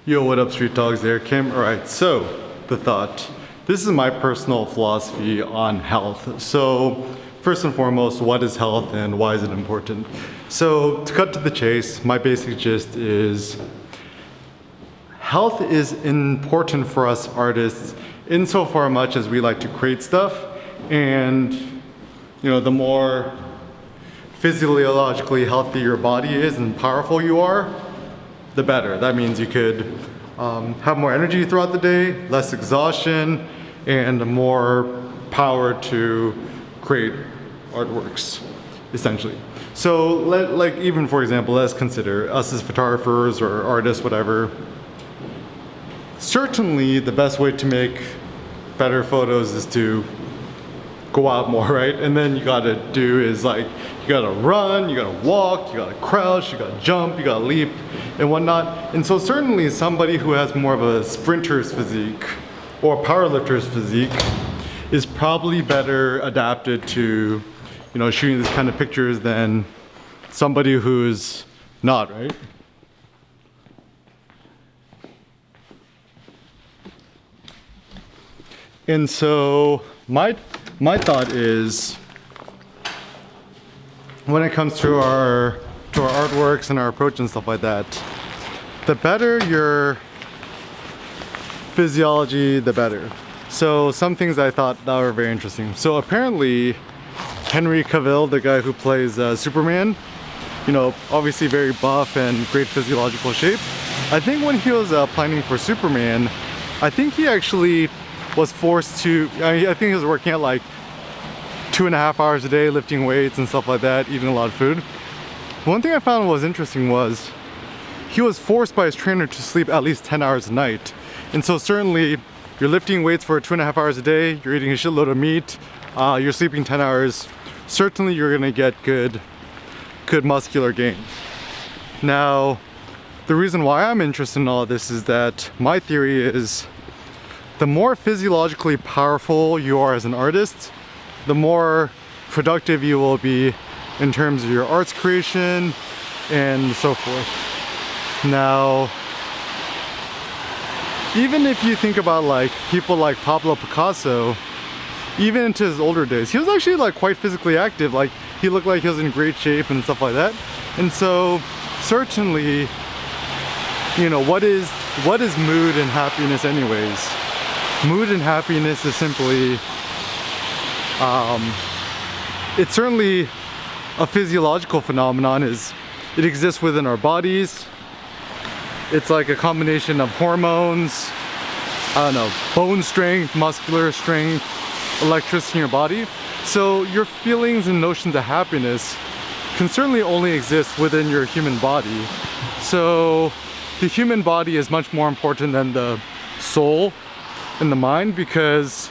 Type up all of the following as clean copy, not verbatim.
Yo, what up, street dogs? There, Kim. All right, so the thought. This is my personal philosophy on health. So, first and foremost, what is health and why is it important? So, to cut to the chase, my basic gist is health is important for us artists insofar much as we like to create stuff, and the more physiologically healthy your body is and powerful you are, the better. That means you could have more energy throughout the day, less exhaustion, and more power to create artworks, essentially. So, even for example, let's consider us as photographers or artists, whatever. Certainly, the best way to make better photos is to go out more, right? And then you gotta do is you gotta run, you gotta walk, you gotta crouch, you gotta jump, you gotta leap and whatnot. And so certainly somebody who has more of a sprinter's physique or a powerlifter's physique is probably better adapted to, shooting this kind of pictures than somebody who's not, right? And so my thought is, when it comes to our artworks and our approach and stuff like that, the better your physiology, the better. So some things I thought that were very interesting. So apparently Henry Cavill, the guy who plays Superman, obviously very buff and great physiological shape. I think when he was planning for Superman, I think he actually was forced to, I think he was working at 2.5 hours a day, lifting weights and stuff like that, eating a lot of food. One thing I found was interesting was he was forced by his trainer to sleep at least 10 hours a night. And so certainly you're lifting weights for 2.5 hours a day, you're eating a shitload of meat, you're sleeping 10 hours, certainly you're gonna get good muscular gain. Now, the reason why I'm interested in all this is that my theory is the more physiologically powerful you are as an artist, the more productive you will be in terms of your arts creation and so forth. Now, even if you think about people like Pablo Picasso, even into his older days, he was actually quite physically active. He looked like he was in great shape and stuff like that. And so certainly, what is mood and happiness anyways? Mood and happiness is simply, it's certainly a physiological phenomenon. It exists within our bodies. It's like a combination of hormones, bone strength, muscular strength, electricity in your body. So your feelings and notions of happiness can certainly only exist within your human body. So the human body is much more important than the soul and the mind, because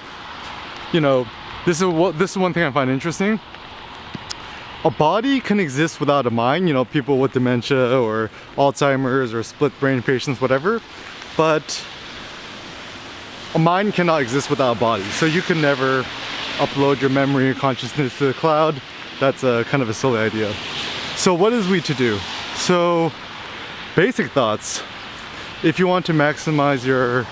this is one thing I find interesting. A body can exist without a mind, people with dementia or Alzheimer's or split brain patients, whatever, but a mind cannot exist without a body. So you can never upload your memory and consciousness to the cloud. That's a kind of a silly idea. So what is we to do? So basic thoughts. If you want to maximize your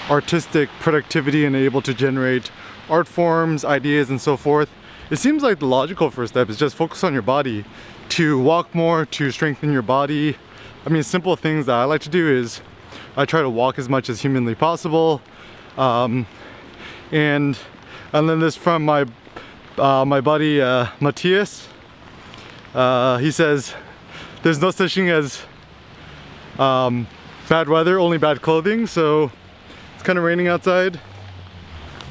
artistic productivity and able to generate art forms, ideas, and so forth, it seems like the logical first step is just focus on your body, to walk more, to strengthen your body. I mean, simple things that I like to do is I try to walk as much as humanly possible, and then this from my buddy Matthias. He says there's no such thing as bad weather, only bad clothing. So it's kind of raining outside,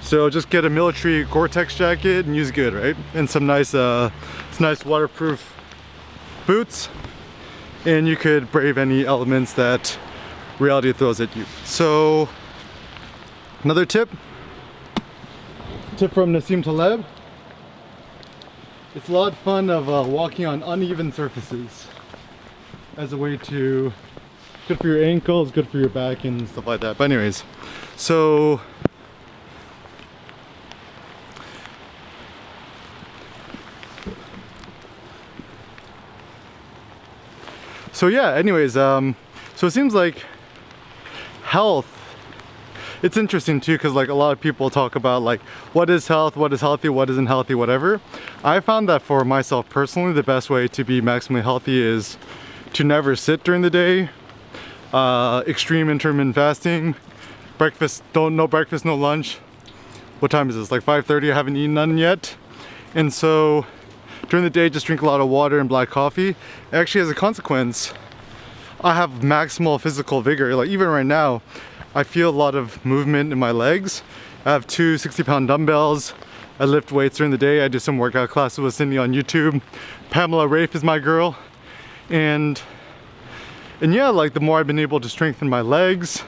so just get a military Gore-Tex jacket and use good, right? And some nice waterproof boots, and you could brave any elements that reality throws at you. So another tip from Nassim Taleb: it's a lot of fun of walking on uneven surfaces as a way to, good for your ankles, good for your back and stuff like that. But anyways, so yeah, anyways, so it seems like health, it's interesting too, because like a lot of people talk about like what is health, what is healthy, what isn't healthy, whatever. I found that for myself personally, the best way to be maximally healthy is to never sit during the day. Extreme intermittent fasting, breakfast, no breakfast, no lunch. What time is this? Like 5:30. I haven't eaten none yet. And so during the day, just drink a lot of water and black coffee. Actually, as a consequence, I have maximal physical vigor. Like even right now, I feel a lot of movement in my legs. I have two 60-pound dumbbells. I lift weights during the day. I do some workout classes with Cindy on YouTube. Pamela Rafe is my girl. And yeah, like the more I've been able to strengthen my legs,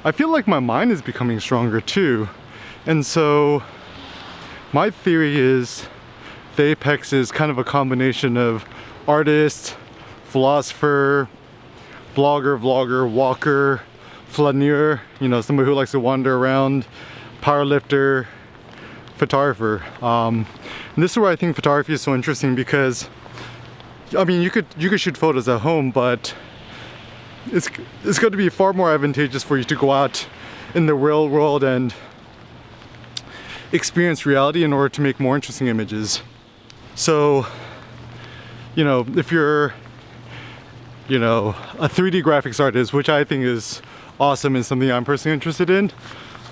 I feel like my mind is becoming stronger too. And so my theory is the apex is kind of a combination of artist, philosopher, blogger, vlogger, walker, flaneur, you know, somebody who likes to wander around, powerlifter, photographer. And this is where I think photography is so interesting, because I mean you could shoot photos at home, but it's going to be far more advantageous for you to go out in the real world and experience reality in order to make more interesting images. So, you know, if you're, you know, a 3D graphics artist, which I think is awesome and something I'm personally interested in,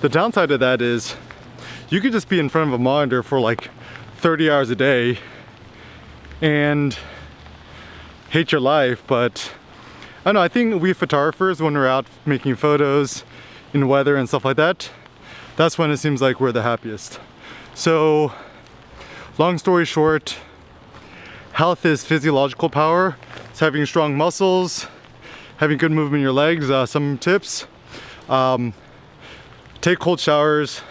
the downside of that is you could just be in front of a monitor for like 30 hours a day and hate your life. But I don't know, I think we photographers, when we're out making photos in weather and stuff like that, that's when it seems like we're the happiest. So, long story short, health is physiological power. It's having strong muscles, having good movement in your legs. Some tips: take cold showers.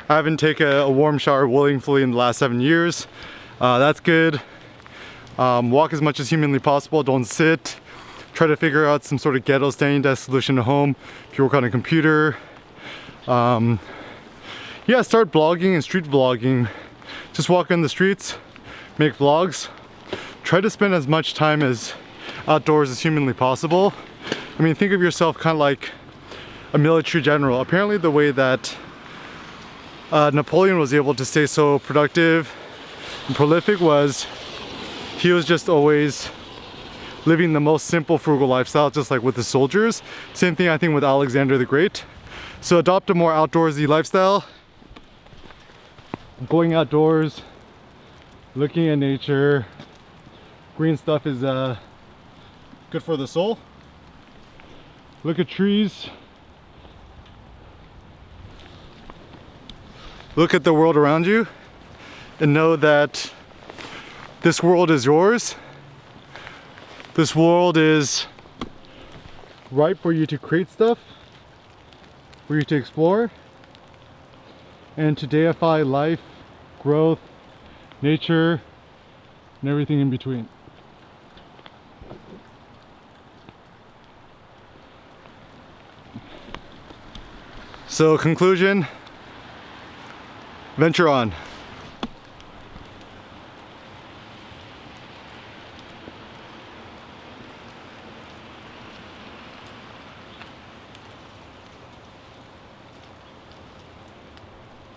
I haven't taken a warm shower willingly in the last 7 years. That's good. Walk as much as humanly possible. Don't sit. Try to figure out some sort of ghetto standing desk solution at home if you work on a computer. Yeah, start blogging and street vlogging. Just walk in the streets, make vlogs. Try to spend as much time as outdoors as humanly possible. I mean, think of yourself kind of like a military general. Apparently the way that Napoleon was able to stay so productive and prolific was he was just always living the most simple, frugal lifestyle, just like with the soldiers. Same thing I think with Alexander the Great. So adopt a more outdoorsy lifestyle. Going outdoors, looking at nature. Green stuff is good for the soul. Look at trees. Look at the world around you and know that this world is yours. This world is ripe for you to create stuff, for you to explore, and to deify life, growth, nature, and everything in between. So, conclusion, venture on.